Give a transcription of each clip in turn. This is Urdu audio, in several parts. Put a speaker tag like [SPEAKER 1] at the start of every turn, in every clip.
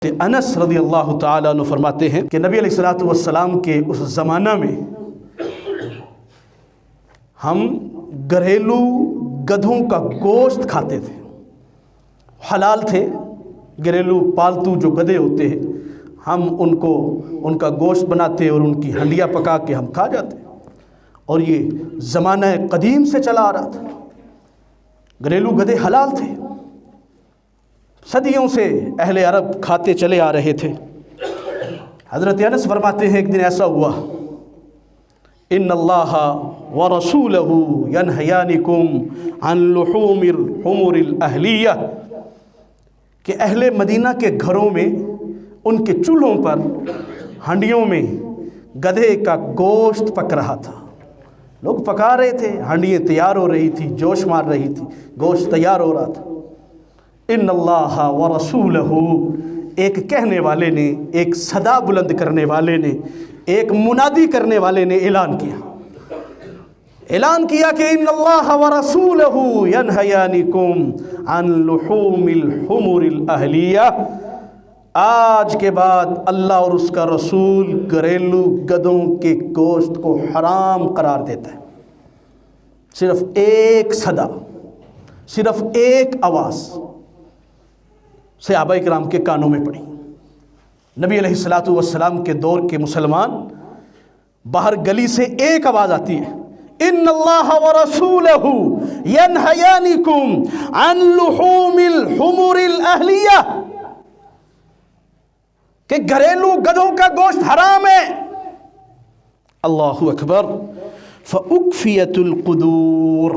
[SPEAKER 1] انس رضی اللہ تعالیٰ عنہ فرماتے ہیں کہ نبی علیہ الصلوۃ والسلام کے اس زمانہ میں ہم گھریلو گدھوں کا گوشت کھاتے تھے، حلال تھے۔ گھریلو پالتو جو گدھے ہوتے ہیں ہم ان کا گوشت بناتے اور ان کی ہنڈیاں پکا کے ہم کھا جاتے، اور یہ زمانہ قدیم سے چلا آ رہا تھا۔ گھریلو گدھے حلال تھے، صدیوں سے اہل عرب کھاتے چلے آ رہے تھے۔ حضرت انس فرماتے ہیں ایک دن ایسا ہوا، ان اللہ ورسولہ ینہیانکم عن لحوم الحمر الاہلیہ، کہ اہل مدینہ کے گھروں میں ان کے چولہوں پر ہنڈیوں میں گدھے کا گوشت پک رہا تھا۔ لوگ پکا رہے تھے، ہنڈیاں تیار ہو رہی تھی، جوش مار رہی تھی، گوشت تیار ہو رہا تھا۔ ان اللہ ورسولہ، ایک کہنے والے نے، ایک صدا بلند کرنے والے نے، ایک منادی کرنے والے نے اعلان کیا کہ ان اللہ ورسولہ ینہیانکم عن لحوم الحمر الاہلیہ، آج کے بعد اللہ اور اس کا رسول گھریلو گدھوں کے گوشت کو حرام قرار دیتا ہے۔ صرف ایک صدا، صرف ایک آواز صحابہ کرام کے کانوں میں پڑی۔ نبی علیہ الصلوۃ والسلام کے دور کے مسلمان، باہر گلی سے ایک آواز آتی ہے، ان اللہ ورسولہ ینہیانکم عن لحوم الحمر الاہلیہ، کہ گھریلو گدھوں کا گوشت حرام ہے۔ اللہ اکبر، فاکفیت القدور۔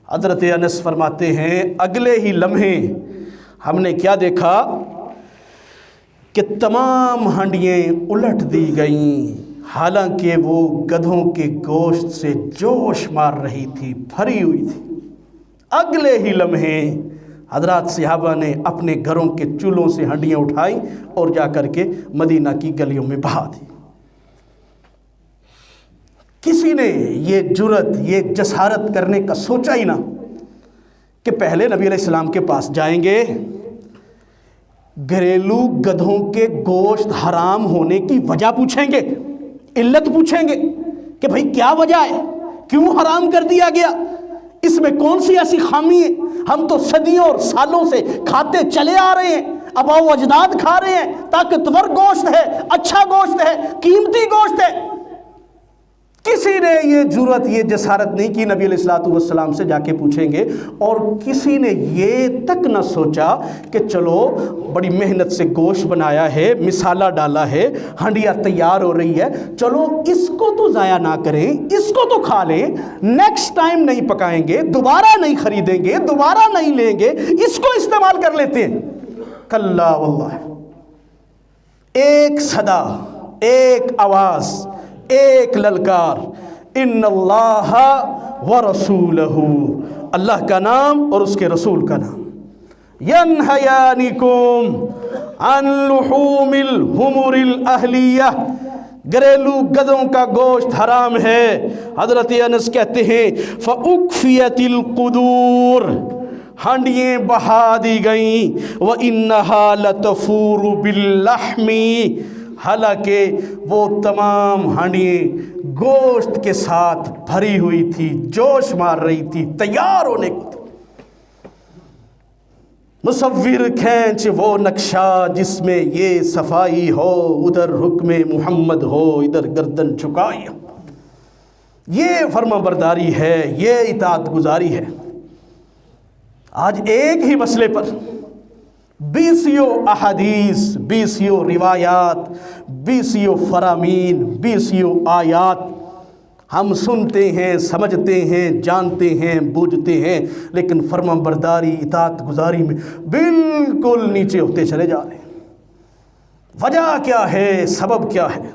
[SPEAKER 1] حضرت انس فرماتے ہیں اگلے ہی لمحے ہم نے کیا دیکھا کہ تمام ہنڈیاں الٹ دی گئیں، حالانکہ وہ گدھوں کے گوشت سے جوش مار رہی تھی، بھری ہوئی تھی۔ اگلے ہی لمحے حضرات صحابہ نے اپنے گھروں کے چولہوں سے ہنڈیاں اٹھائیں اور جا کر کے مدینہ کی گلیوں میں بہا دی۔ کسی نے یہ جرت، یہ جسارت کرنے کا سوچا ہی نہ کہ پہلے نبی علیہ السلام کے پاس جائیں گے، گھریلو گدھوں کے گوشت حرام ہونے کی وجہ پوچھیں گے، علت پوچھیں گے کہ بھئی کیا وجہ ہے، کیوں حرام کر دیا گیا، اس میں کون سی ایسی خامی ہے، ہم تو صدیوں اور سالوں سے کھاتے چلے آ رہے ہیں، آباء و اجداد کھا رہے ہیں، طاقتور گوشت ہے، اچھا گوشت ہے، قیمتی گوشت ہے۔ کسی نے یہ جرت، یہ جسارت نہیں کی نبی علیہ الصلوۃ والسلام سے جا کے پوچھیں گے، اور کسی نے یہ تک نہ سوچا کہ چلو بڑی محنت سے گوشت بنایا ہے، مسالہ ڈالا ہے، ہنڈیاں تیار ہو رہی ہے، چلو اس کو تو ضائع نہ کریں، اس کو تو کھا لیں، نیکسٹ ٹائم نہیں پکائیں گے، دوبارہ نہیں خریدیں گے، دوبارہ نہیں لیں گے، اس کو استعمال کر لیتے ہیں۔ کلا واللہ، ایک صدا، ایک آواز، ایک للکار، ان اللہ ورسولہ، اللہ کا نام اور اس کے رسول کا نام، ینہیانکم عن لحوم الحمر الاہلیہ، گھریلو گدھوں کا گوشت حرام ہے۔ حضرت انس کہتے ہیں فاکفیت القدور، ہنڈیاں بہا دی گئیں، وَإِنَّهَا لَتَفُورُ بِاللَّحْمِ، حالانکہ وہ تمام ہنڈیاں گوشت کے ساتھ بھری ہوئی تھی، جوش مار رہی تھی، تیار ہونے کو تھی۔ مصور کھینچ وہ نقشہ جس میں یہ صفائی ہو، ادھر حکم محمد ہو، ادھر گردن جھکائی ہو۔ یہ فرما برداری ہے، یہ اطاعت گزاری ہے۔ آج ایک ہی مسئلے پر بیسیوں احادیث، بیسیوں روایات، بیسیوں فرامین، بیسیوں آیات ہم سنتے ہیں، سمجھتے ہیں، جانتے ہیں، بوجھتے ہیں، لیکن فرما برداری، اطاعت گزاری میں بالکل نیچے ہوتے چلے جا رہے ہیں۔ وجہ کیا ہے، سبب کیا ہے؟